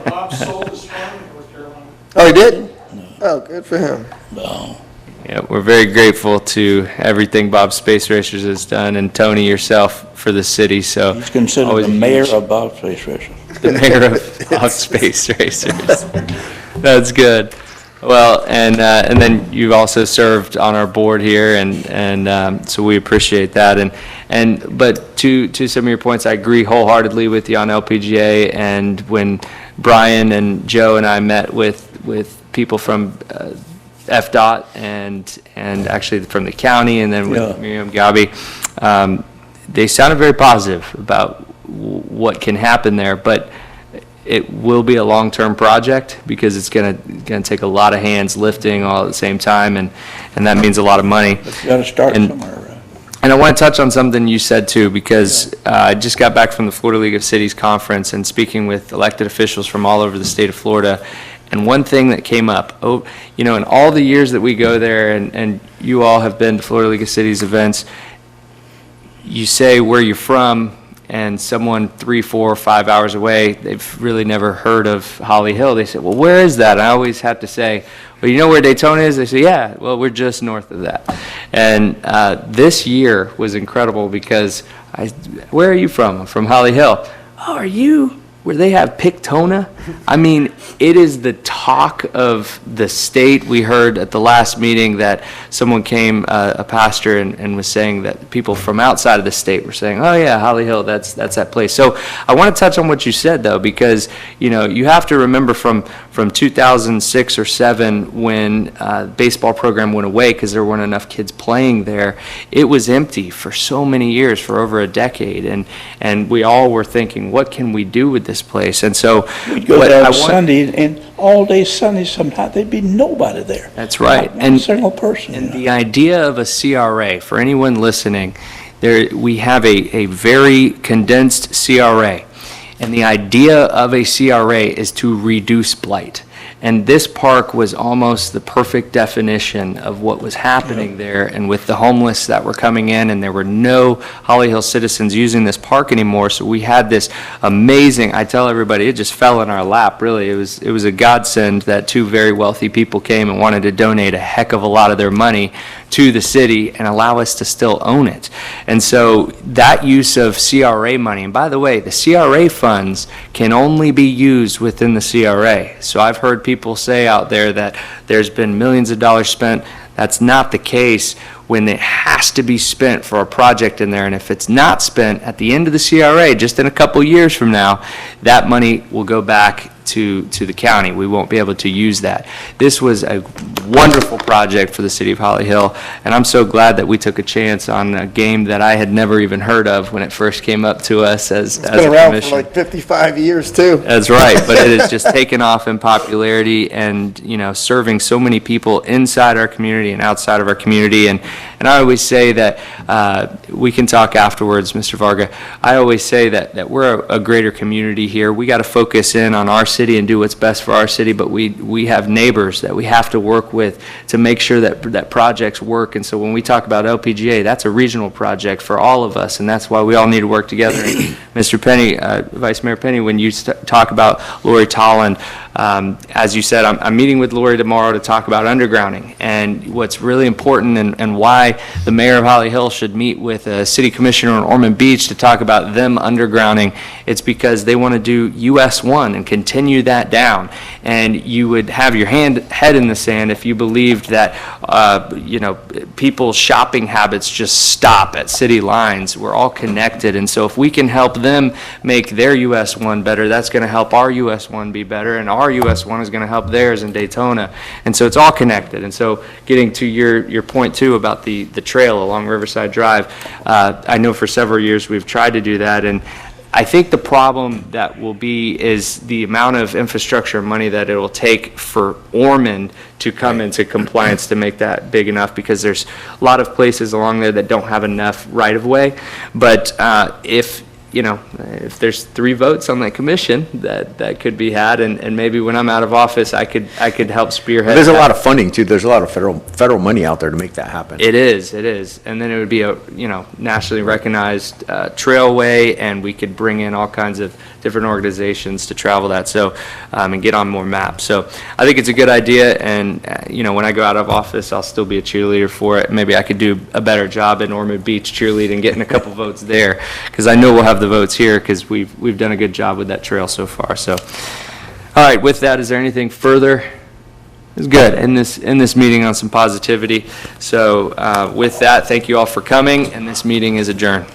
Speaker 2: Bob sold his farm in North Carolina.
Speaker 9: Oh, he did? Oh, good for him.
Speaker 10: No.
Speaker 1: Yeah, we're very grateful to everything Bob Space Racers has done, and Tony, yourself, for the city, so.
Speaker 10: He's considered
Speaker 1: always
Speaker 10: the mayor
Speaker 1: huge.
Speaker 10: of Bob Space Racers.
Speaker 1: The mayor of Bob Space Racers. That's good. Well, and then you've also served on our board here, and so we appreciate that. But to some of your points, I agree wholeheartedly with you on LPGA. And when Brian and Joe and I met with people from FDOT and actually from the county, and then with Miriam Gabi, they sounded very positive about what can happen there, but it will be a long-term project because it's gonna take a lot of hands lifting all at the same time, and that means a lot of money.
Speaker 10: But you gotta start
Speaker 1: And-
Speaker 10: somewhere, right?
Speaker 1: And I want to touch on something you said too, because I just got back from the Florida League of Cities conference and speaking with elected officials from all over the state of Florida. And one thing that came up, in all the years that we go there, and you all have been to Florida League of Cities events, you say where you're from, and someone 3, 4, 5 hours away, they've really never heard of Holly Hill. They say, well, where is that? And I always have to say, well, you know where Daytona is? They say, yeah, well, we're just north of that. And this year was incredible because where are you from? I'm from Holly Hill. Oh, are you where they have Pictona? I mean, it is the talk of the state. We heard at the last meeting that someone came, a pastor, and was saying that people from outside of the state were saying, oh yeah, Holly Hill, that's that place. So I want to touch on what you said though, because you have to remember from 2006 or 7 when baseball program went away because there weren't enough kids playing there. It was empty for so many years, for over a decade, and we all were thinking, what can we do with this place? And so
Speaker 10: We'd go there on Sunday, and all day Sunday sometime, there'd be nobody there.
Speaker 1: That's right.
Speaker 10: Not a single person.
Speaker 1: And the idea of a CRA, for anyone listening, we have a very condensed CRA. And the idea of a CRA is to reduce blight. And this park was almost the perfect definition of what was happening there. And with the homeless that were coming in, and there were no Holly Hill citizens using this park anymore, so we had this amazing, I tell everybody, it just fell in our lap, really. It was a godsend that 2 very wealthy people came and wanted to donate a heck of a lot of their money to the city and allow us to still own it. And so that use of CRA money, and by the way, the CRA funds can only be used within the CRA. So I've heard people say out there that there's been millions of dollars spent. That's not the case. when it has to be spent for a project in there. And if it's not spent at the end of the CRA, just in a couple years from now, that money will go back to the county. We won't be able to use that. This was a wonderful project for the city of Holly Hill, and I'm so glad that we took a chance on a game that I had never even heard of when it first came up to us as
Speaker 9: It's
Speaker 1: a
Speaker 9: been around
Speaker 1: commission.
Speaker 9: for like 55 years, too.
Speaker 1: That's right, but it has just taken off in popularity and, serving so many people inside our community and outside of our community. And I always say that, we can talk afterwards, Mr. Varga. I always say that we're a greater community here. We got to focus in on our city and do what's best for our city, but we have neighbors that we have to work with to make sure that projects work. And so when we talk about LPGA, that's a regional project for all of us, and that's why we all need to work together. And Mr. Penny, Vice Mayor Penny, when you talk about Lori Tolland, as you said, I'm meeting with Lori tomorrow to talk about undergrounding. And what's really important and why the mayor of Holly Hill should meet with a city commissioner in Ormond Beach to talk about them undergrounding, it's because they want to do US 1 and continue that down. And you would have your head in the sand if you believed that, people's shopping habits just stop at city lines. We're all connected. And so if we can help them make their US 1 better, that's going to help our US 1 be better, and our US 1 is going to help theirs in Daytona. And so it's all connected. And so getting to your point too about the trail along Riverside Drive, I know for several years we've tried to do that, and I think the problem that will be is the amount of infrastructure money that it will take for Ormond to come into compliance to make that big enough, because there's a lot of places along there that don't have enough right-of-way. But if there's 3 votes on that commission, that could be had, and maybe when I'm out of office, I could help spearhead.
Speaker 11: There's a
Speaker 1: that.
Speaker 11: lot of funding, too. There's a lot of federal money out there to make that happen.
Speaker 1: It is, and then it would be a, nationally recognized trailway, and we could bring in all kinds of different organizations to travel that, so, and get on more maps. So I think it's a good idea, and, when I go out of office, I'll still be a cheerleader for it. Maybe I could do a better job in Ormond Beach cheerleading, getting a couple votes there, because I know we'll have the votes here, because we've done a good job with that trail so far. So, all right, with that, is there anything further? It's good in this meeting on some positivity. So with that, thank you all for coming, and this meeting is adjourned.